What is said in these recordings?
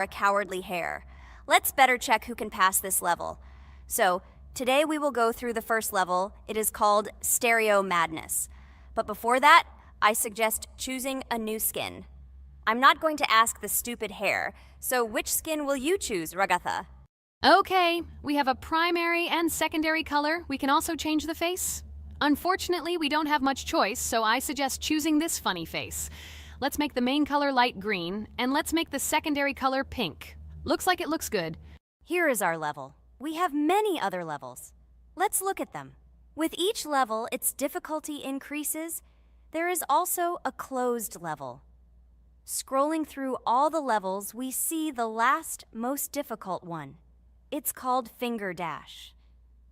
a cowardly hare. Let's better check who can pass this level. So, today we will go through the first level. It is called Stereo Madness. But before that, I suggest choosing a new skin. I'm not going to ask the stupid hare, so which skin will you choose, Ragatha? Okay, we have a primary and secondary color. We can also change the face. Unfortunately, we don't have much choice, so I suggest choosing this funny face. Let's make the main color light green, and let's make the secondary color pink. Looks like it looks good. Here is our level. We have many other levels. Let's look at them. With each level, its difficulty increases. There is also a closed level. Scrolling through all the levels, we see the last, most difficult one. It's called Finger Dash.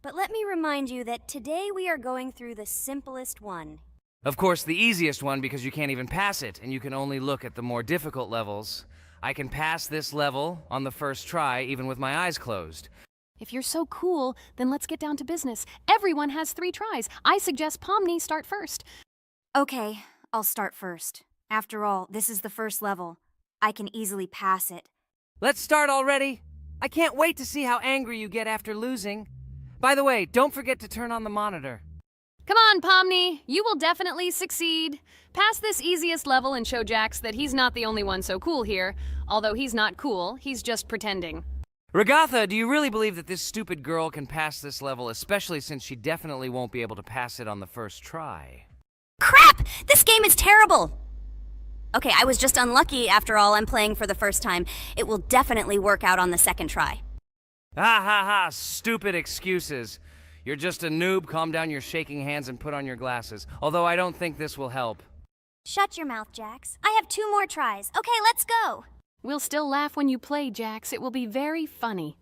But let me remind you that today we are going through the simplest one. Of course, the easiest one because you can't even pass it, and you can only look at the more difficult levels. I can pass this level on the first try, even with my eyes closed. If you're so cool, then let's get down to business. Everyone has 3 tries. I suggest Pomni start first. Okay, I'll start first. After all, this is the first level. I can easily pass it. Let's start already! I can't wait to see how angry you get after losing. By the way, don't forget to turn on the monitor. Come on, Pomni. You will definitely succeed. Pass this easiest level and show Jax that he's not the only one so cool here. Although he's not cool, he's just pretending. Ragatha, do you really believe that this stupid girl can pass this level, especially since she definitely won't be able to pass it on the first try? Crap! This game is terrible! Okay, I was just unlucky. After all, I'm playing for the first time. It will definitely work out on the second try. Ha ha ha, stupid excuses. You're just a noob, calm down your shaking hands and put on your glasses. Although I don't think this will help. Shut your mouth, Jax. I have 2 more tries. Okay, let's go. We'll still laugh when you play, Jax. It will be very funny.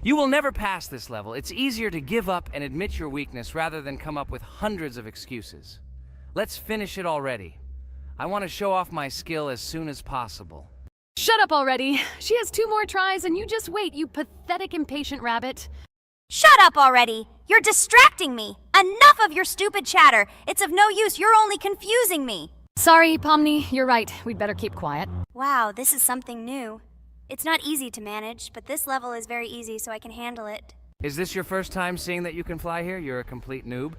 You will never pass this level. It's easier to give up and admit your weakness rather than come up with hundreds of excuses. Let's finish it already. I want to show off my skill as soon as possible. Shut up already. She has 2 more tries and you just wait, you pathetic impatient rabbit. Shut up already! You're distracting me! Enough of your stupid chatter! It's of no use, you're only confusing me! Sorry, Pomni, you're right. We'd better keep quiet. Wow, this is something new. It's not easy to manage, but this level is very easy, so I can handle it. Is this your first time seeing that you can fly here? You're a complete noob.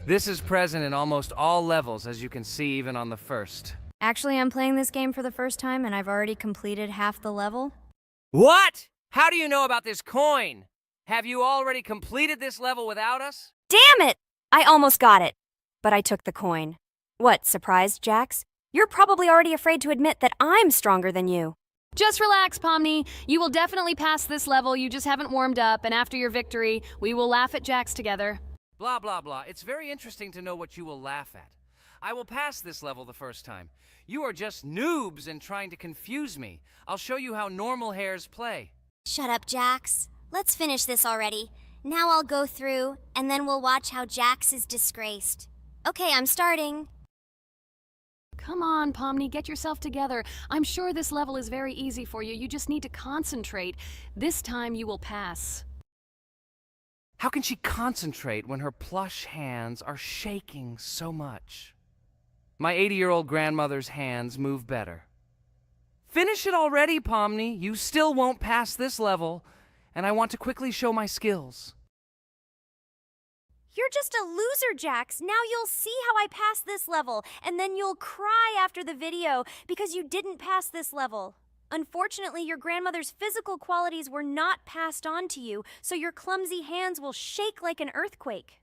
This is present in almost all levels, as you can see even on the first. Actually, I'm playing this game for the first time, and I've already completed half the level. What? How do you know about this coin? Have you already completed this level without us? Damn it! I almost got it, but I took the coin. What, surprised, Jax? You're probably already afraid to admit that I'm stronger than you. Just relax, Pomni. You will definitely pass this level, you just haven't warmed up, and after your victory, we will laugh at Jax together. Blah, blah, blah. It's very interesting to know what you will laugh at. I will pass this level the first time. You are just noobs and trying to confuse me. I'll show you how normal hares play. Shut up, Jax. Let's finish this already. Now I'll go through, and then we'll watch how Jax is disgraced. Okay, I'm starting. Come on, Pomni, get yourself together. I'm sure this level is very easy for you. You just need to concentrate. This time you will pass. How can she concentrate when her plush hands are shaking so much? My 80-year-old grandmother's hands move better. Finish it already, Pomni. You still won't pass this level, and I want to quickly show my skills. You're just a loser, Jax. Now you'll see how I pass this level, and then you'll cry after the video because you didn't pass this level. Unfortunately, your grandmother's physical qualities were not passed on to you, so your clumsy hands will shake like an earthquake.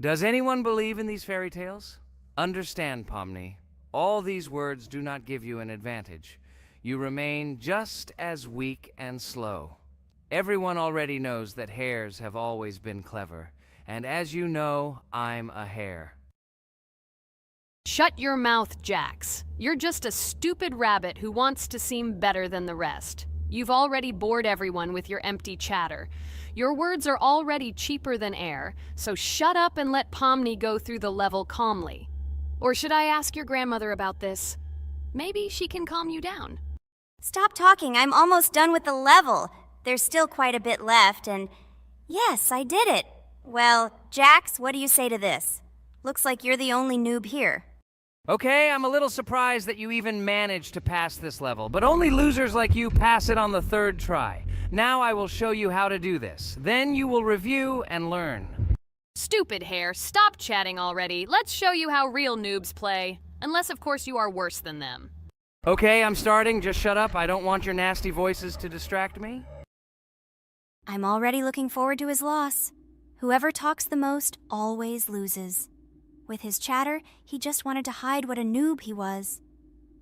Does anyone believe in these fairy tales? Understand, Pomni. All these words do not give you an advantage. You remain just as weak and slow. Everyone already knows that hares have always been clever. And as you know, I'm a hare. Shut your mouth, Jax. You're just a stupid rabbit who wants to seem better than the rest. You've already bored everyone with your empty chatter. Your words are already cheaper than air, so shut up and let Pomni go through the level calmly. Or should I ask your grandmother about this? Maybe she can calm you down. Stop talking. I'm almost done with the level. There's still quite a bit left, and yes, I did it. Well, Jax, what do you say to this? Looks like you're the only noob here. Okay, I'm a little surprised that you even managed to pass this level, but only losers like you pass it on the third try. Now I will show you how to do this. Then you will review and learn. Stupid hair, stop chatting already. Let's show you how real noobs play. Unless, of course, you are worse than them. Okay, I'm starting. Just shut up. I don't want your nasty voices to distract me. I'm already looking forward to his loss. Whoever talks the most always loses. With his chatter, he just wanted to hide what a noob he was.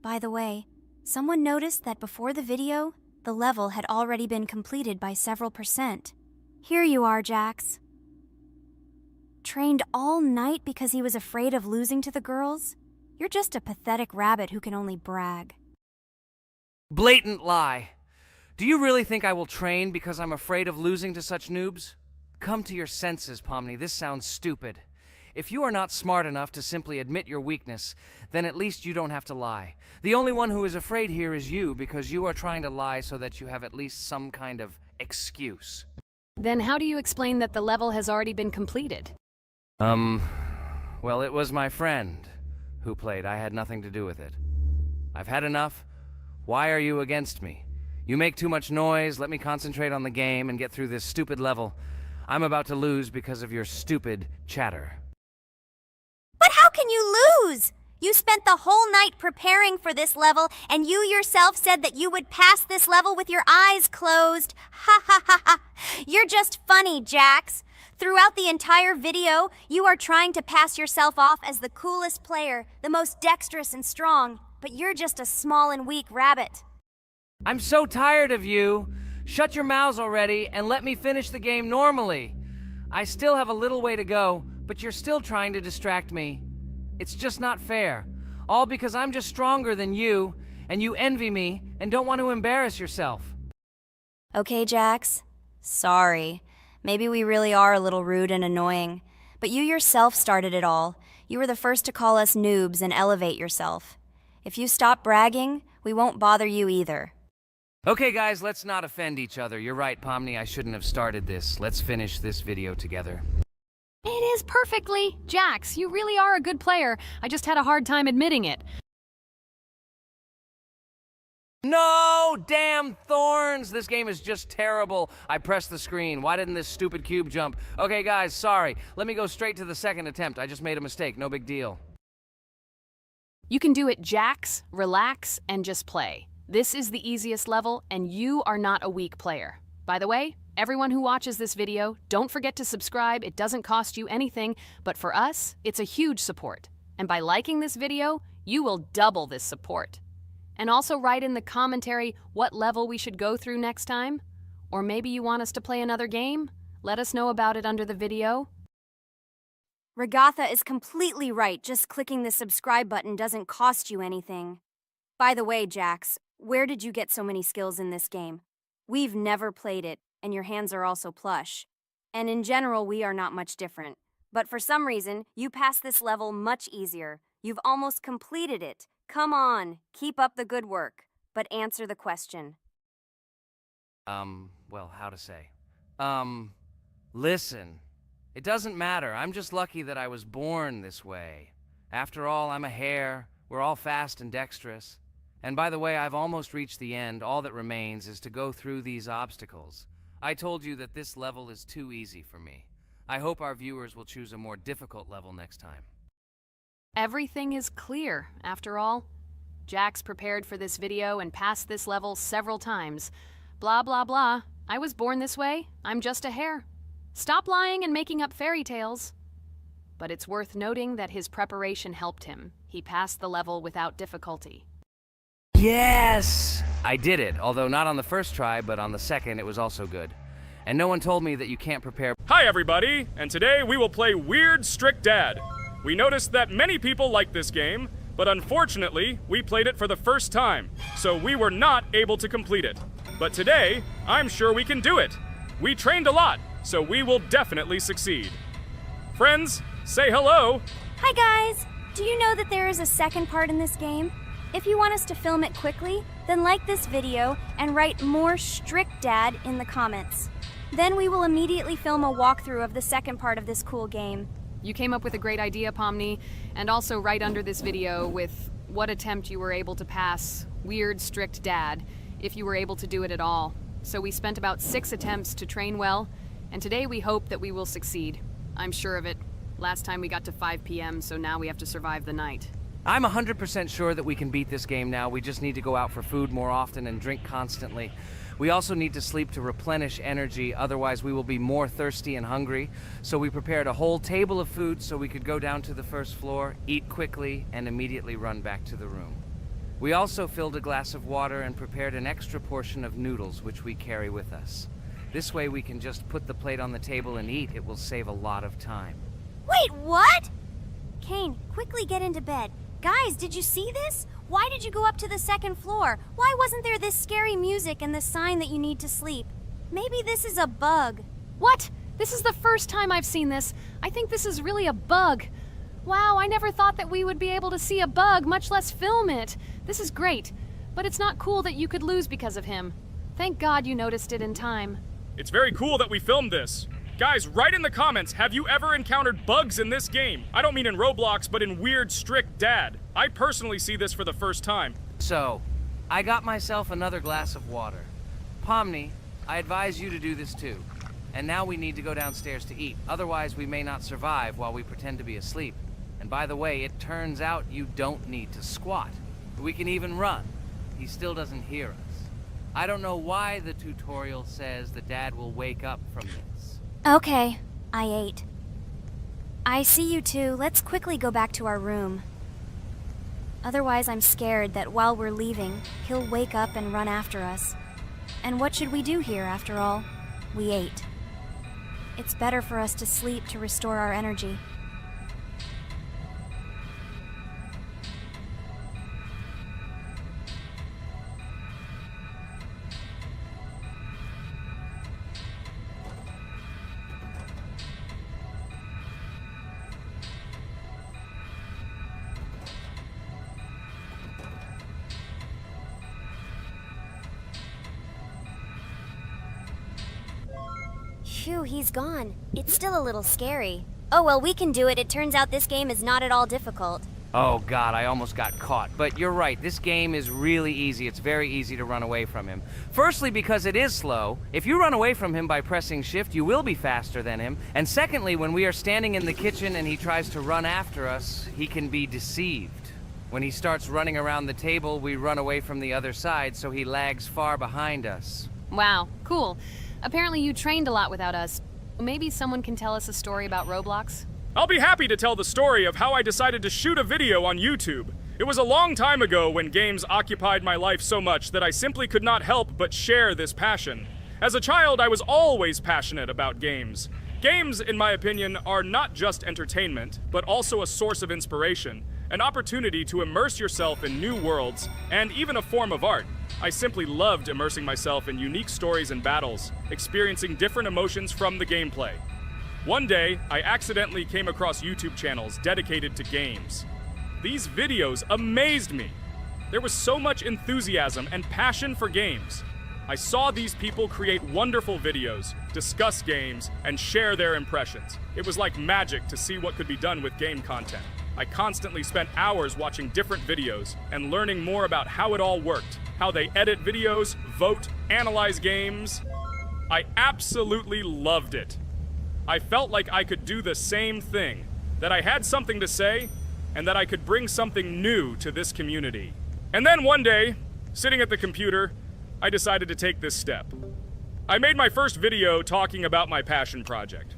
By the way, someone noticed that before the video, the level had already been completed by several %. Here you are, Jax. Trained all night because he was afraid of losing to the girls? You're just a pathetic rabbit who can only brag. Blatant lie. Do you really think I will train because I'm afraid of losing to such noobs? Come to your senses, Pomni. This sounds stupid. If you are not smart enough to simply admit your weakness, then at least you don't have to lie. The only one who is afraid here is you, because you are trying to lie so that you have at least some kind of excuse. Then how do you explain that the level has already been completed? Well, it was my friend who played. I had nothing to do with it. I've had enough. Why are you against me? You make too much noise. Let me concentrate on the game and get through this stupid level. I'm about to lose because of your stupid chatter. But how can you lose? You spent the whole night preparing for this level, and you yourself said that you would pass this level with your eyes closed. Ha ha ha ha. You're just funny, Jax. Throughout the entire video, you are trying to pass yourself off as the coolest player, the most dexterous and strong, but you're just a small and weak rabbit. I'm so tired of you. Shut your mouths already and let me finish the game normally. I still have a little way to go, but you're still trying to distract me. It's just not fair. All because I'm just stronger than you, and you envy me and don't want to embarrass yourself. Okay, Jax. Sorry. Maybe we really are a little rude and annoying. But you yourself started it all. You were the first to call us noobs and elevate yourself. If you stop bragging, we won't bother you either. Okay, guys, let's not offend each other. You're right, Pomni, I shouldn't have started this. Let's finish this video together. It is perfectly. Jax, you really are a good player. I just had a hard time admitting it. No! Damn thorns! This game is just terrible. I pressed the screen. Why didn't this stupid cube jump? Okay, guys, sorry. Let me go straight to the second attempt. I just made a mistake. No big deal. You can do it, Jax, relax, and just play. This is the easiest level, and you are not a weak player. By the way, everyone who watches this video, don't forget to subscribe. It doesn't cost you anything, but for us, it's a huge support. And by liking this video, you will double this support. And also write in the commentary what level we should go through next time. Or maybe you want us to play another game? Let us know about it under the video. Regatha is completely right. Just clicking the subscribe button doesn't cost you anything. By the way, Jax, where did you get so many skills in this game? We've never played it, and your hands are also plush. And in general, we are not much different. But for some reason, you passed this level much easier. You've almost completed it. Come on, keep up the good work, but answer the question. Well, how to say? Listen. It doesn't matter. I'm just lucky that I was born this way. After all, I'm a hare. We're all fast and dexterous. And by the way, I've almost reached the end. All that remains is to go through these obstacles. I told you that this level is too easy for me. I hope our viewers will choose a more difficult level next time. Everything is clear, after all. Jax prepared for this video and passed this level several times. Blah, blah, blah. I was born this way. I'm just a hare. Stop lying and making up fairy tales. But it's worth noting that his preparation helped him. He passed the level without difficulty. Yes! I did it, although not on the first try, but on the second it was also good. And no one told me that you can't prepare. Hi everybody, and today we will play Weird Strict Dad. We noticed that many people like this game, but unfortunately, we played it for the first time, so we were not able to complete it. But today, I'm sure we can do it. We trained a lot, so we will definitely succeed. Friends, say hello. Hi guys! Do you know that there is a second part in this game? If you want us to film it quickly, then like this video and write more strict dad in the comments. Then we will immediately film a walkthrough of the second part of this cool game. You came up with a great idea, Pomni, and also right under this video with what attempt you were able to pass Weird Strict Dad, if you were able to do it at all. So we spent about 6 attempts to train well, and today we hope that we will succeed. I'm sure of it. Last time we got to 5 p.m., so now we have to survive the night. I'm 100% sure that we can beat this game now. We just need to go out for food more often and drink constantly. We also need to sleep to replenish energy, otherwise we will be more thirsty and hungry. So we prepared a whole table of food so we could go down to the first floor, eat quickly, and immediately run back to the room. We also filled a glass of water and prepared an extra portion of noodles, which we carry with us. This way we can just put the plate on the table and eat. It will save a lot of time. Wait, what? Kane, quickly get into bed. Guys, did you see this? Why did you go up to the 2nd floor? Why wasn't there this scary music and the sign that you need to sleep? Maybe this is a bug. What? This is the first time I've seen this. I think this is really a bug. Wow, I never thought that we would be able to see a bug, much less film it. This is great, but it's not cool that you could lose because of him. Thank God you noticed it in time. It's very cool that we filmed this. Guys, write in the comments, have you ever encountered bugs in this game? I don't mean in Roblox, but in Weird Strict Dad. I personally see this for the first time. So, I got myself another glass of water. Pomni, I advise you to do this too. And now we need to go downstairs to eat. Otherwise, we may not survive while we pretend to be asleep. And by the way, it turns out you don't need to squat. We can even run. He still doesn't hear us. I don't know why the tutorial says that Dad will wake up from this. Okay, I ate. I see you two. Let's quickly go back to our room. Otherwise, I'm scared that while we're leaving, he'll wake up and run after us. And what should we do here, after all? We ate. It's better for us to sleep to restore our energy. Phew, he's gone. It's still a little scary. Oh well, we can do it. It turns out this game is not at all difficult. Oh God, I almost got caught. But you're right, this game is really easy. It's very easy to run away from him. Firstly, because it is slow. If you run away from him by pressing shift, you will be faster than him. And secondly, when we are standing in the kitchen and he tries to run after us, he can be deceived. When he starts running around the table, we run away from the other side, so he lags far behind us. Wow, cool. Apparently you trained a lot without us. Maybe someone can tell us a story about Roblox? I'll be happy to tell the story of how I decided to shoot a video on YouTube. It was a long time ago when games occupied my life so much that I simply could not help but share this passion. As a child, I was always passionate about games. Games, in my opinion, are not just entertainment, but also a source of inspiration, an opportunity to immerse yourself in new worlds, and even a form of art. I simply loved immersing myself in unique stories and battles, experiencing different emotions from the gameplay. One day, I accidentally came across YouTube channels dedicated to games. These videos amazed me. There was so much enthusiasm and passion for games. I saw these people create wonderful videos, discuss games, and share their impressions. It was like magic to see what could be done with game content. I constantly spent hours watching different videos and learning more about how it all worked, how they edit videos, vote, analyze games. I absolutely loved it. I felt like I could do the same thing, that I had something to say, and that I could bring something new to this community. And then one day, sitting at the computer, I decided to take this step. I made my first video talking about my passion project.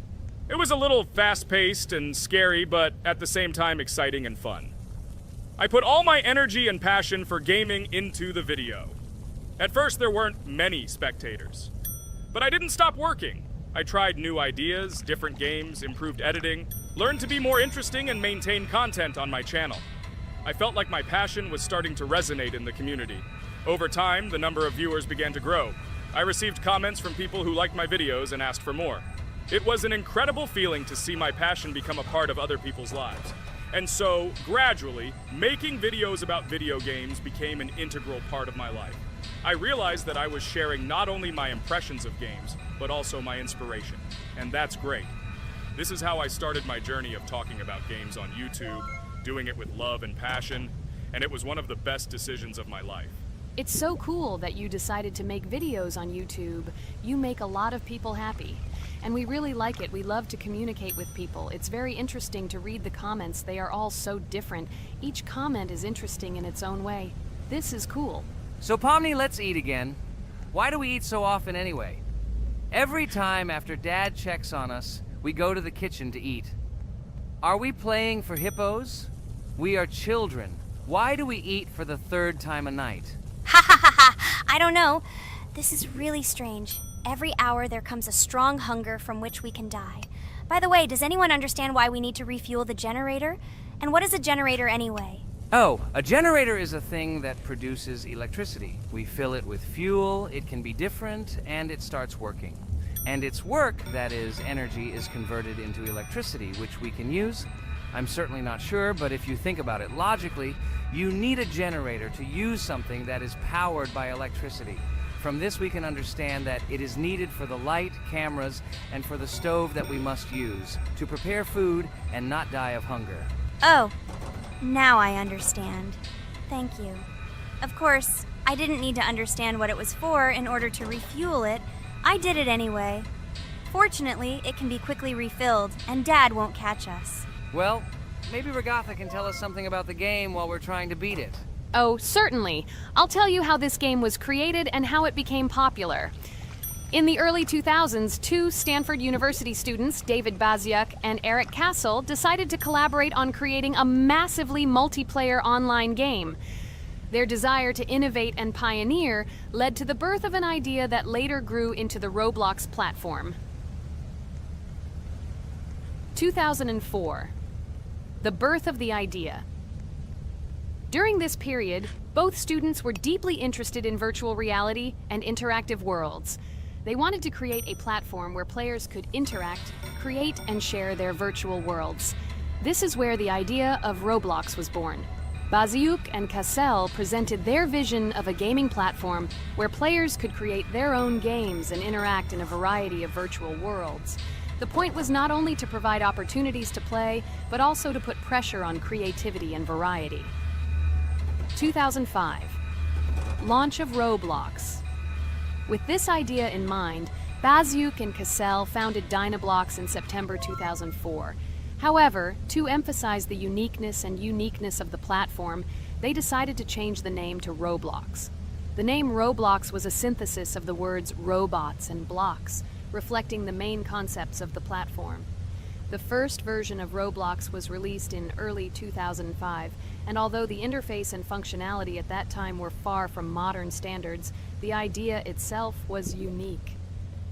It was a little fast-paced and scary, but at the same time exciting and fun. I put all my energy and passion for gaming into the video. At first, there weren't many spectators. But I didn't stop working. I tried new ideas, different games, improved editing, learned to be more interesting and maintain content on my channel. I felt like my passion was starting to resonate in the community. Over time, the number of viewers began to grow. I received comments from people who liked my videos and asked for more. It was an incredible feeling to see my passion become a part of other people's lives. And so, gradually, making videos about video games became an integral part of my life. I realized that I was sharing not only my impressions of games, but also my inspiration. And that's great. This is how I started my journey of talking about games on YouTube, doing it with love and passion, and it was one of the best decisions of my life. It's so cool that you decided to make videos on YouTube. You make a lot of people happy. And we really like it. We love to communicate with people. It's very interesting to read the comments. They are all so different. Each comment is interesting in its own way. This is cool. So Pomni, let's eat again. Why do we eat so often anyway? Every time after Dad checks on us, we go to the kitchen to eat. Are we playing for hippos? We are children. Why do we eat for the third time a night? Ha ha ha ha! I don't know. This is really strange. Every hour there comes a strong hunger from which we can die. By the way, does anyone understand why we need to refuel the generator? And what is a generator anyway? Oh, a generator is a thing that produces electricity. We fill it with fuel, it can be different, and it starts working. And its work, that is, energy, is converted into electricity, which we can use. I'm certainly not sure, but if you think about it logically, you need a generator to use something that is powered by electricity. From this we can understand that it is needed for the light, cameras, and for the stove that we must use, to prepare food and not die of hunger. Oh, now I understand. Thank you. Of course, I didn't need to understand what it was for in order to refuel it. I did it anyway. Fortunately, it can be quickly refilled, and Dad won't catch us. Well, maybe Regatha can tell us something about the game while we're trying to beat it. Oh, certainly. I'll tell you how this game was created and how it became popular. In the early 2000s, two Stanford University students, David Baziuk and Eric Castle, decided to collaborate on creating a massively multiplayer online game. Their desire to innovate and pioneer led to the birth of an idea that later grew into the Roblox platform. 2004. The birth of the idea. During this period, both students were deeply interested in virtual reality and interactive worlds. They wanted to create a platform where players could interact, create, and share their virtual worlds. This is where the idea of Roblox was born. Baziuk and Cassell presented their vision of a gaming platform where players could create their own games and interact in a variety of virtual worlds. The point was not only to provide opportunities to play, but also to put pressure on creativity and variety. 2005. Launch of Roblox. With this idea in mind, Baziuk and Cassell founded Dynablocks in September 2004. However, to emphasize the uniqueness of the platform, they decided to change the name to Roblox. The name Roblox was a synthesis of the words robots and blocks, reflecting the main concepts of the platform. The first version of Roblox was released in early 2005, and although the interface and functionality at that time were far from modern standards, the idea itself was unique.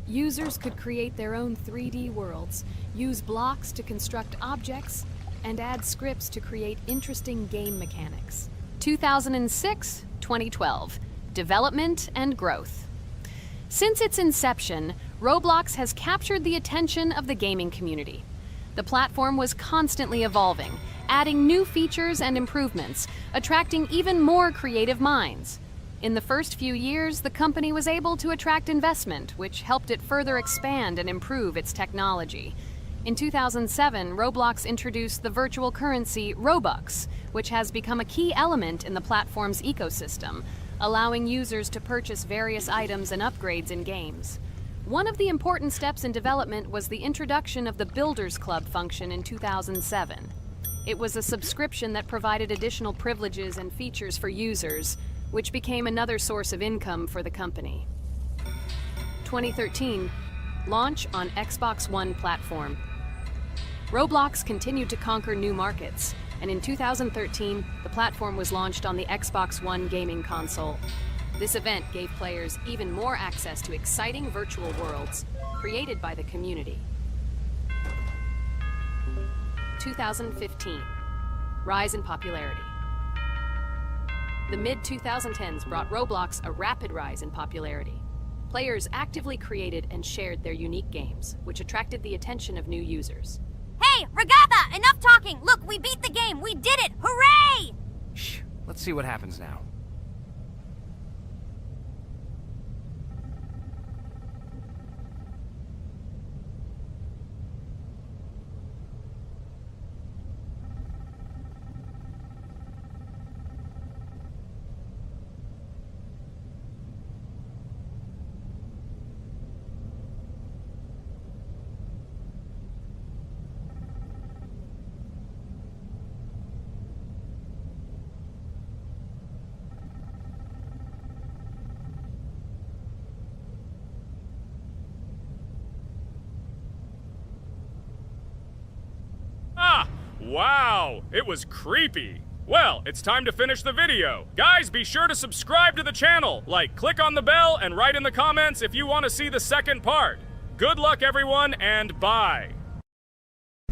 Users could create their own 3D worlds, use blocks to construct objects, and add scripts to create interesting game mechanics. 2006-2012. Development and growth. Since its inception, Roblox has captured the attention of the gaming community. The platform was constantly evolving, adding new features and improvements, attracting even more creative minds. In the first few years, the company was able to attract investment, which helped it further expand and improve its technology. In 2007, Roblox introduced the virtual currency Robux, which has become a key element in the platform's ecosystem, allowing users to purchase various items and upgrades in games. One of the important steps in development was the introduction of the Builders Club function in 2007. It was a subscription that provided additional privileges and features for users, which became another source of income for the company. 2013, launch on Xbox One platform. Roblox continued to conquer new markets, and in 2013, the platform was launched on the Xbox One gaming console. This event gave players even more access to exciting virtual worlds created by the community. 2015, rise in popularity. The mid-2010s brought Roblox a rapid rise in popularity. Players actively created and shared their unique games, which attracted the attention of new users. Hey, Regatha! Enough talking! Look, we beat the game! We did it! Hooray! Shh, let's see what happens now. Wow, it was creepy. Well, it's time to finish the video. Guys, be sure to subscribe to the channel, click on the bell, and write in the comments if you want to see the second part. Good luck, everyone, and bye.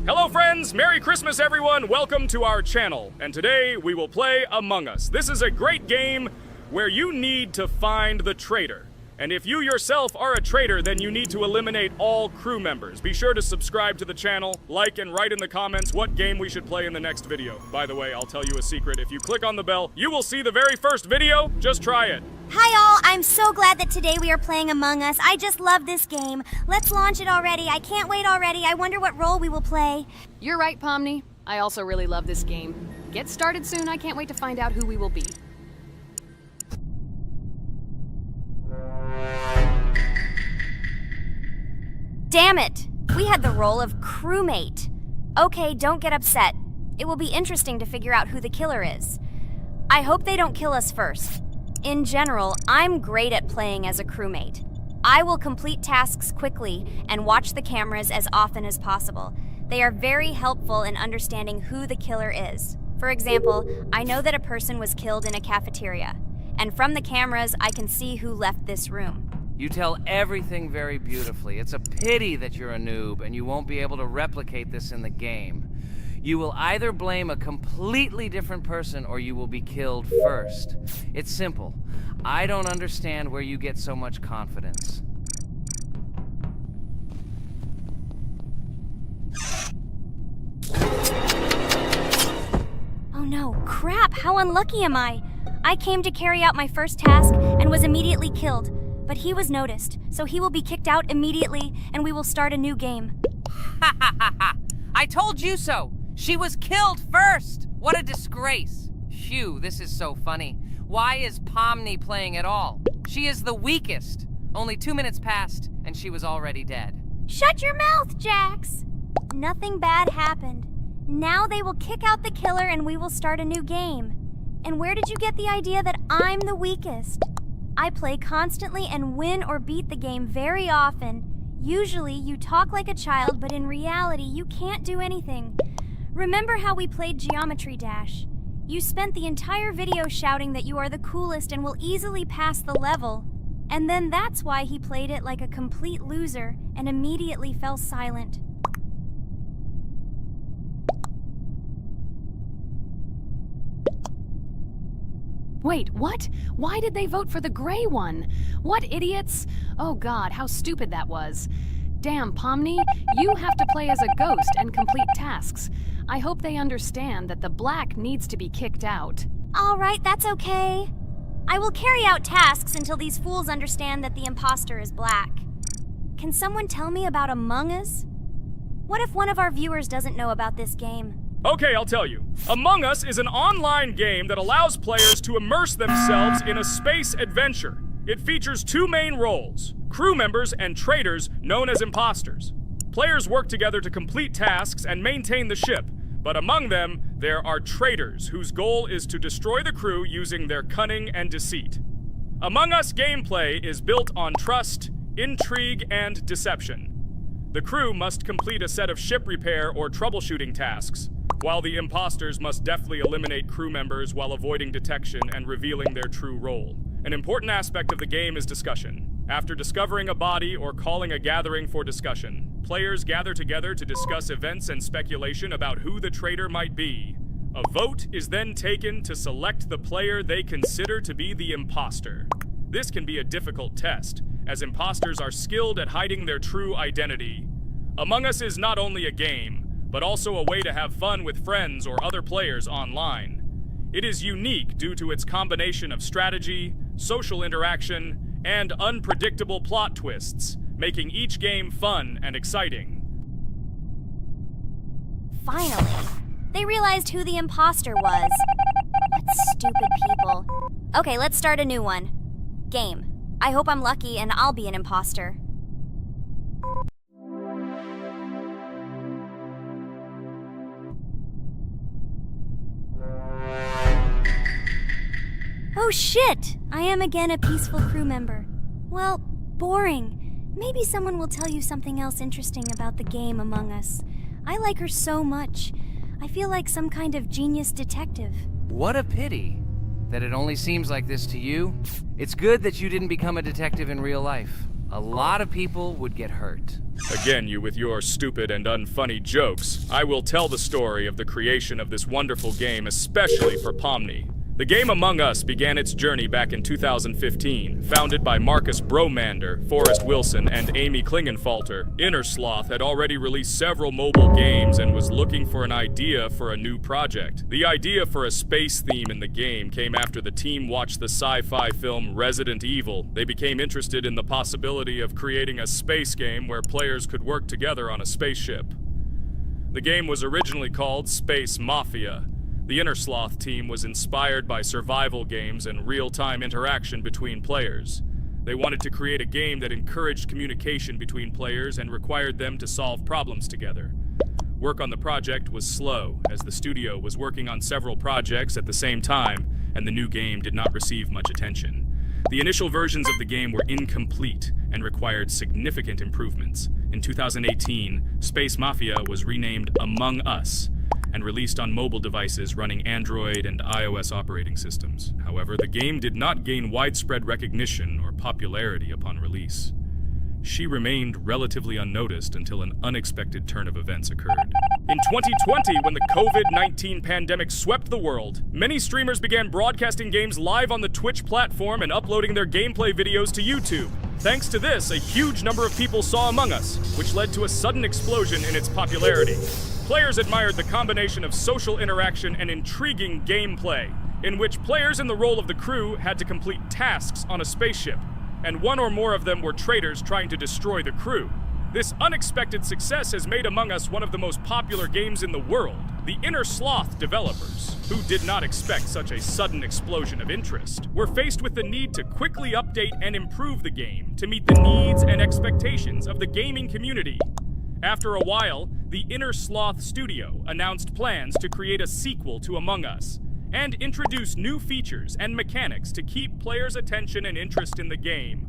Hello, friends. Merry Christmas, everyone. Welcome to our channel. And today, we will play Among Us. This is a great game where you need to find the traitor. And if you yourself are a traitor, then you need to eliminate all crew members. Be sure to subscribe to the channel, like and write in the comments what game we should play in the next video. By the way, I'll tell you a secret. If you click on the bell, you will see the very first video. Just try it. Hi all, I'm so glad that today we are playing Among Us. I just love this game. Let's launch it already. I can't wait already. I wonder what role we will play. You're right, Pomni. I also really love this game. Get started soon. I can't wait to find out who we will be. Damn it! We had the role of crewmate. Okay, don't get upset. It will be interesting to figure out who the killer is. I hope they don't kill us first. In general, I'm great at playing as a crewmate. I will complete tasks quickly and watch the cameras as often as possible. They are very helpful in understanding who the killer is. For example, I know that a person was killed in a cafeteria, and from the cameras, I can see who left this room. You tell everything very beautifully. It's a pity that you're a noob and you won't be able to replicate this in the game. You will either blame a completely different person or you will be killed first. It's simple. I don't understand where you get so much confidence. Oh no, crap, how unlucky am I? I came to carry out my first task and was immediately killed. But he was noticed, so he will be kicked out immediately, and we will start a new game. Ha ha ha ha! I told you so! She was killed first! What a disgrace! Phew, this is so funny. Why is Pomni playing at all? She is the weakest. Only 2 minutes passed, and she was already dead. Shut your mouth, Jax! Nothing bad happened. Now they will kick out the killer and we will start a new game. And where did you get the idea that I'm the weakest? I play constantly and win or beat the game very often. Usually, you talk like a child, but in reality, you can't do anything. Remember how we played Geometry Dash? You spent the entire video shouting that you are the coolest and will easily pass the level. And then that's why he played it like a complete loser and immediately fell silent. Wait, what? Why did they vote for the gray one? What idiots? Oh god, how stupid that was. Damn, Pomni, you have to play as a ghost and complete tasks. I hope they understand that the black needs to be kicked out. All right, that's okay. I will carry out tasks until these fools understand that the imposter is black. Can someone tell me about Among Us? What if one of our viewers doesn't know about this game? Okay, I'll tell you. Among Us is an online game that allows players to immerse themselves in a space adventure. It features 2 main roles, crew members and traitors known as imposters. Players work together to complete tasks and maintain the ship, but among them, there are traitors whose goal is to destroy the crew using their cunning and deceit. Among Us gameplay is built on trust, intrigue, and deception. The crew must complete a set of ship repair or troubleshooting tasks, while the imposters must deftly eliminate crew members while avoiding detection and revealing their true role. An important aspect of the game is discussion. After discovering a body or calling a gathering for discussion, players gather together to discuss events and speculation about who the traitor might be. A vote is then taken to select the player they consider to be the imposter. This can be a difficult test, as imposters are skilled at hiding their true identity. Among Us is not only a game, but also a way to have fun with friends or other players online. It is unique due to its combination of strategy, social interaction, and unpredictable plot twists, making each game fun and exciting. Finally, they realized who the imposter was. What stupid people. Okay, let's start a new one. Game. I hope I'm lucky and I'll be an imposter. Oh shit! I am again a peaceful crew member. Well, boring. Maybe someone will tell you something else interesting about the game Among Us. I like her so much. I feel like some kind of genius detective. What a pity that it only seems like this to you. It's good that you didn't become a detective in real life. A lot of people would get hurt. Again, you with your stupid and unfunny jokes. I will tell the story of the creation of this wonderful game, especially for Pomni. The game Among Us began its journey back in 2015. Founded by Marcus Bromander, Forrest Wilson, and Amy Klingenfalter, Inner Sloth had already released several mobile games and was looking for an idea for a new project. The idea for a space theme in the game came after the team watched the sci-fi film Resident Evil. They became interested in the possibility of creating a space game where players could work together on a spaceship. The game was originally called Space Mafia. The Inner Sloth team was inspired by survival games and real-time interaction between players. They wanted to create a game that encouraged communication between players and required them to solve problems together. Work on the project was slow, as the studio was working on several projects at the same time, and the new game did not receive much attention. The initial versions of the game were incomplete and required significant improvements. In 2018, Space Mafia was renamed Among Us, and released on mobile devices running Android and iOS operating systems. However, the game did not gain widespread recognition or popularity upon release. She remained relatively unnoticed until an unexpected turn of events occurred. In 2020, when the COVID-19 pandemic swept the world, many streamers began broadcasting games live on the Twitch platform and uploading their gameplay videos to YouTube. Thanks to this, a huge number of people saw Among Us, which led to a sudden explosion in its popularity. Players admired the combination of social interaction and intriguing gameplay, in which players in the role of the crew had to complete tasks on a spaceship, and one or more of them were traitors trying to destroy the crew. This unexpected success has made Among Us one of the most popular games in the world. The Inner Sloth developers, who did not expect such a sudden explosion of interest, were faced with the need to quickly update and improve the game to meet the needs and expectations of the gaming community. After a while, the Inner Sloth studio announced plans to create a sequel to Among Us and introduce new features and mechanics to keep players' attention and interest in the game.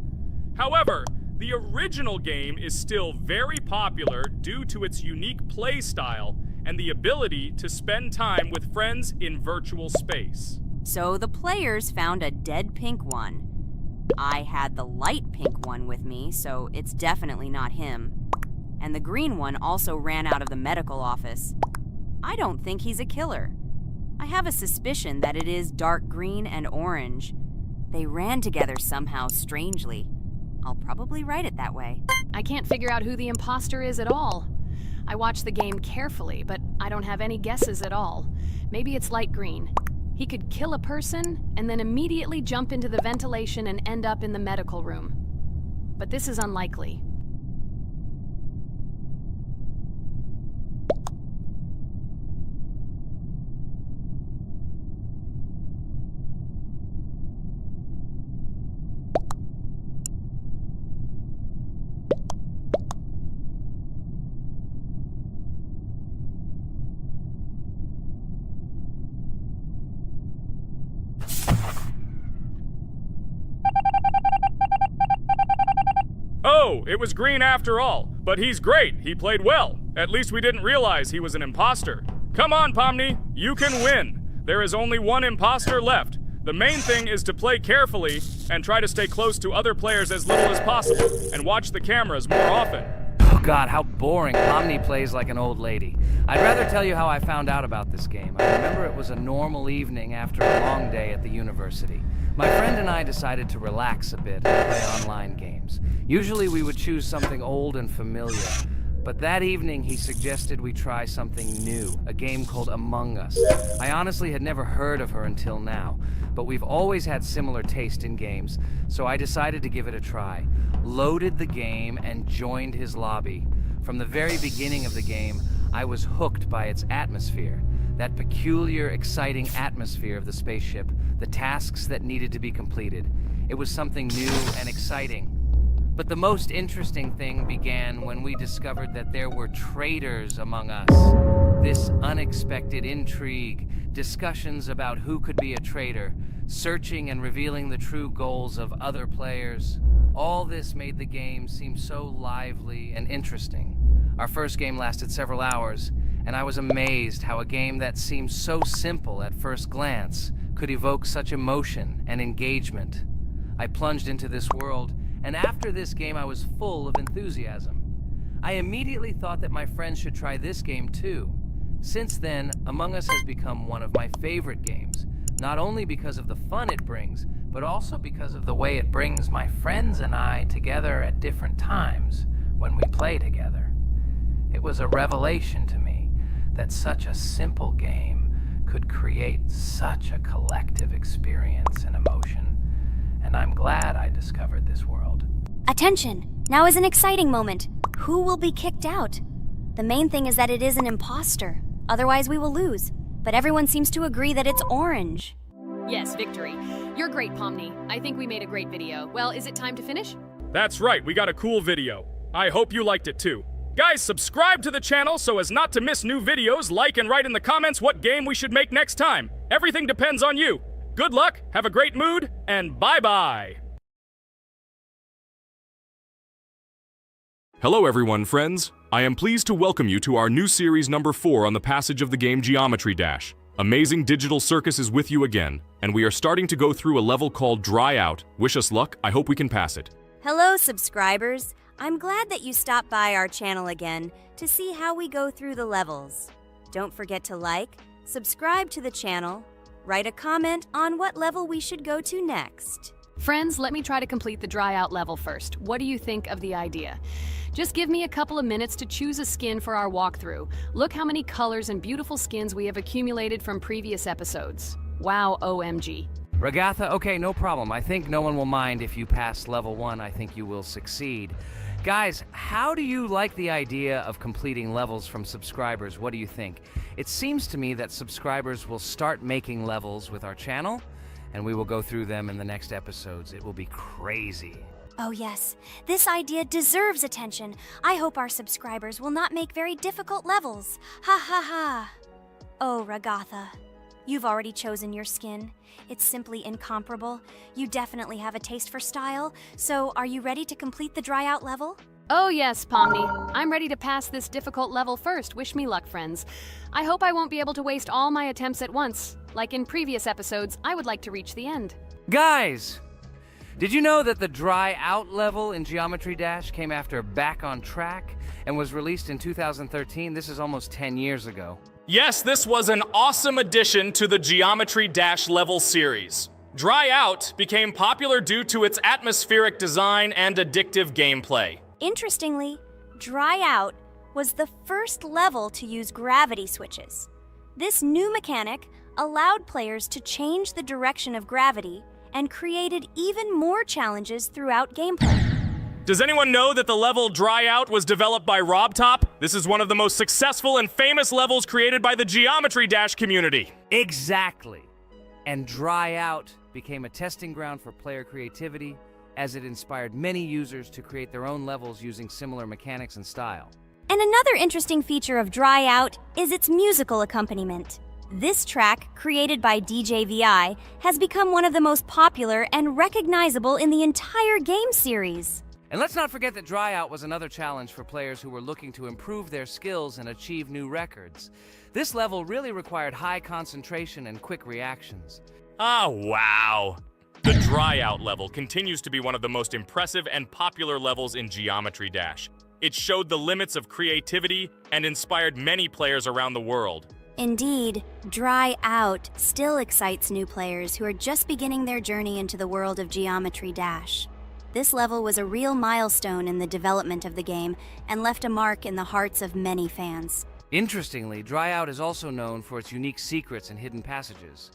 However, the original game is still very popular due to its unique play style and the ability to spend time with friends in virtual space. So the players found a dead pink one. I had the light pink one with me, so it's definitely not him. And the green one also ran out of the medical office. I don't think he's a killer. I have a suspicion that it is dark green and orange. They ran together somehow strangely. I'll probably write it that way. I can't figure out who the imposter is at all. I watched the game carefully, but I don't have any guesses at all. Maybe it's light green. He could kill a person and then immediately jump into the ventilation and end up in the medical room. But this is unlikely. Oh, it was green after all. But he's great. He played well. At least we didn't realize he was an imposter. Come on, Pomni. You can win. There is only one imposter left. The main thing is to play carefully and try to stay close to other players as little as possible and watch the cameras more often. Oh God, how boring. Pomni plays like an old lady. I'd rather tell you how I found out about this game. I remember it was a normal evening after a long day at the university. My friend and I decided to relax a bit and play online games. Usually we would choose something old and familiar, but that evening he suggested we try something new, a game called Among Us. I honestly had never heard of her until now, but we've always had similar taste in games, so I decided to give it a try. Loaded the game and joined his lobby. From the very beginning of the game, I was hooked by its atmosphere. That peculiar, exciting atmosphere of the spaceship, the tasks that needed to be completed. It was something new and exciting. But the most interesting thing began when we discovered that there were traitors among us. This unexpected intrigue, discussions about who could be a traitor, searching and revealing the true goals of other players. All this made the game seem so lively and interesting. Our first game lasted several hours, and I was amazed how a game that seemed so simple at first glance could evoke such emotion and engagement. I plunged into this world, and after this game I was full of enthusiasm. I immediately thought that my friends should try this game too. Since then, Among Us has become one of my favorite games, not only because of the fun it brings, but also because of the way it brings my friends and I together at different times when we play together. It was a revelation to me that such a simple game could create such a collective experience and emotion, and I'm glad I discovered this world. Attention! Now is an exciting moment. Who will be kicked out? The main thing is that it is an imposter. Otherwise, we will lose. But everyone seems to agree that it's orange. Yes, victory. You're great, Pomni. I think we made a great video. Well, is it time to finish? That's right, we got a cool video. I hope you liked it too. Guys, subscribe to the channel so as not to miss new videos, like and write in the comments what game we should make next time. Everything depends on you. Good luck, have a great mood, and bye-bye. Hello everyone, friends. I am pleased to welcome you to our new series number 4 on the passage of the game Geometry Dash. Amazing Digital Circus is with you again, and we are starting to go through a level called Dry Out. Wish us luck, I hope we can pass it. Hello, subscribers. I'm glad that you stopped by our channel again to see how we go through the levels. Don't forget to like, subscribe to the channel, write a comment on what level we should go to next. Friends, let me try to complete the dry out level first. What do you think of the idea? Just give me a couple of minutes to choose a skin for our walkthrough. Look how many colors and beautiful skins we have accumulated from previous episodes. Wow, OMG. Ragatha, okay, no problem. I think no one will mind if you pass level 1. I think you will succeed. Guys, how do you like the idea of completing levels from subscribers? What do you think? It seems to me that subscribers will start making levels with our channel, and we will go through them in the next episodes. It will be crazy. Oh yes, this idea deserves attention. I hope our subscribers will not make very difficult levels. Ha ha ha. Oh, Ragatha, you've already chosen your skin. It's simply incomparable. You definitely have a taste for style. So, are you ready to complete the dry out level? Oh yes, Pomni. I'm ready to pass this difficult level first. Wish me luck, friends. I hope I won't be able to waste all my attempts at once. Like in previous episodes, I would like to reach the end. Guys! Did you know that the Dry Out level in Geometry Dash came after Back on Track and was released in 2013? This is almost 10 years ago. Yes, this was an awesome addition to the Geometry Dash level series. Dry Out became popular due to its atmospheric design and addictive gameplay. Interestingly, Dry Out was the first level to use gravity switches. This new mechanic allowed players to change the direction of gravity and created even more challenges throughout gameplay. Does anyone know that the level Dry Out was developed by RobTop? This is one of the most successful and famous levels created by the Geometry Dash community. Exactly. And Dry Out became a testing ground for player creativity, as it inspired many users to create their own levels using similar mechanics and style. And another interesting feature of Dry Out is its musical accompaniment. This track, created by DJ VI, has become one of the most popular and recognizable in the entire game series. And let's not forget that Dry Out was another challenge for players who were looking to improve their skills and achieve new records. This level really required high concentration and quick reactions. Ah, wow. The Dry Out level continues to be one of the most impressive and popular levels in Geometry Dash. It showed the limits of creativity and inspired many players around the world. Indeed, Dry Out still excites new players who are just beginning their journey into the world of Geometry Dash. This level was a real milestone in the development of the game and left a mark in the hearts of many fans. Interestingly, Dry Out is also known for its unique secrets and hidden passages.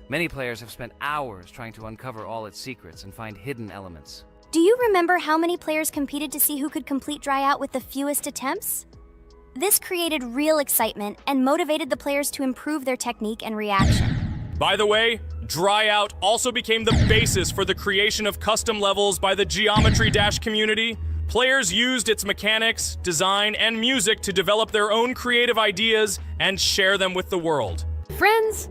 Many players have spent hours trying to uncover all its secrets and find hidden elements. Do you remember how many players competed to see who could complete Dry Out with the fewest attempts? This created real excitement and motivated the players to improve their technique and reaction. By the way, Dry Out also became the basis for the creation of custom levels by the Geometry Dash community. Players used its mechanics, design, and music to develop their own creative ideas and share them with the world. Friends,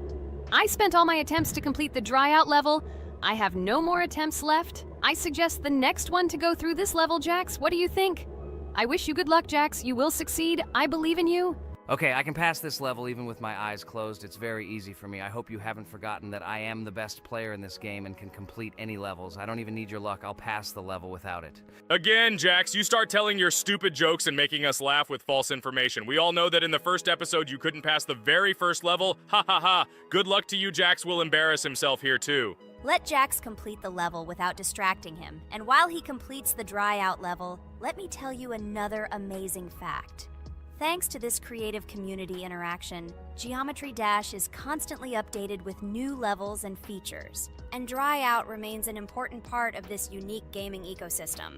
I spent all my attempts to complete the Dry Out level. I have no more attempts left. I suggest the next one to go through this level, Jax. What do you think? I wish you good luck, Jax. You will succeed. I believe in you. Okay, I can pass this level even with my eyes closed. It's very easy for me. I hope you haven't forgotten that I am the best player in this game and can complete any levels. I don't even need your luck. I'll pass the level without it. Again, Jax, you start telling your stupid jokes and making us laugh with false information. We all know that in the first episode you couldn't pass the very first level. Ha ha ha. Good luck to you, Jax will embarrass himself here too. Let Jax complete the level without distracting him. And while he completes the dry out level, let me tell you another amazing fact. Thanks to this creative community interaction, Geometry Dash is constantly updated with new levels and features, and Dry Out remains an important part of this unique gaming ecosystem.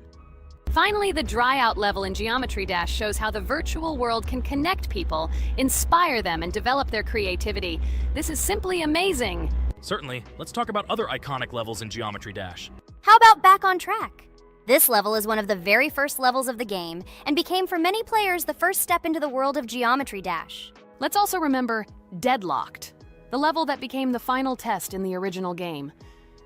Finally, the Dry Out level in Geometry Dash shows how the virtual world can connect people, inspire them, and develop their creativity. This is simply amazing. Certainly. Let's talk about other iconic levels in Geometry Dash. How about Back on Track? This level is one of the very first levels of the game and became for many players the first step into the world of Geometry Dash. Let's also remember Deadlocked, the level that became the final test in the original game.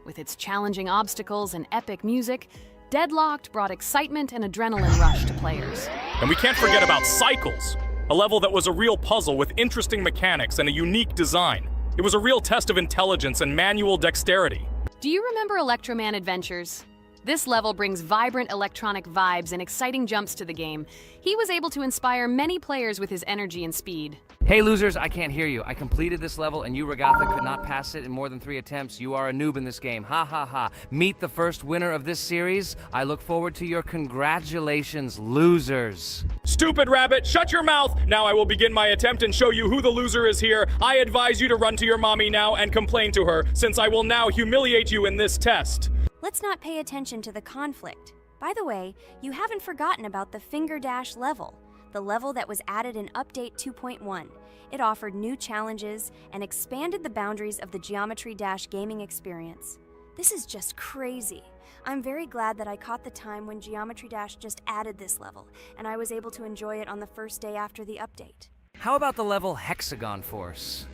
With its challenging obstacles and epic music, Deadlocked brought excitement and adrenaline rush to players. And we can't forget about Cycles, a level that was a real puzzle with interesting mechanics and a unique design. It was a real test of intelligence and manual dexterity. Do you remember Electroman Adventures? This level brings vibrant electronic vibes and exciting jumps to the game. He was able to inspire many players with his energy and speed. Hey losers, I can't hear you. I completed this level and you, Regatha, could not pass it in more than 3 attempts. You are a noob in this game. Ha ha ha. Meet the first winner of this series. I look forward to your congratulations, losers. Stupid rabbit, shut your mouth! Now I will begin my attempt and show you who the loser is here. I advise you to run to your mommy now and complain to her, since I will now humiliate you in this test. Let's not pay attention to the conflict. By the way, you haven't forgotten about the Finger Dash level, the level that was added in Update 2.1. It offered new challenges and expanded the boundaries of the Geometry Dash gaming experience. This is just crazy. I'm very glad that I caught the time when Geometry Dash just added this level, and I was able to enjoy it on the first day after the update. How about the level Hexagon Force?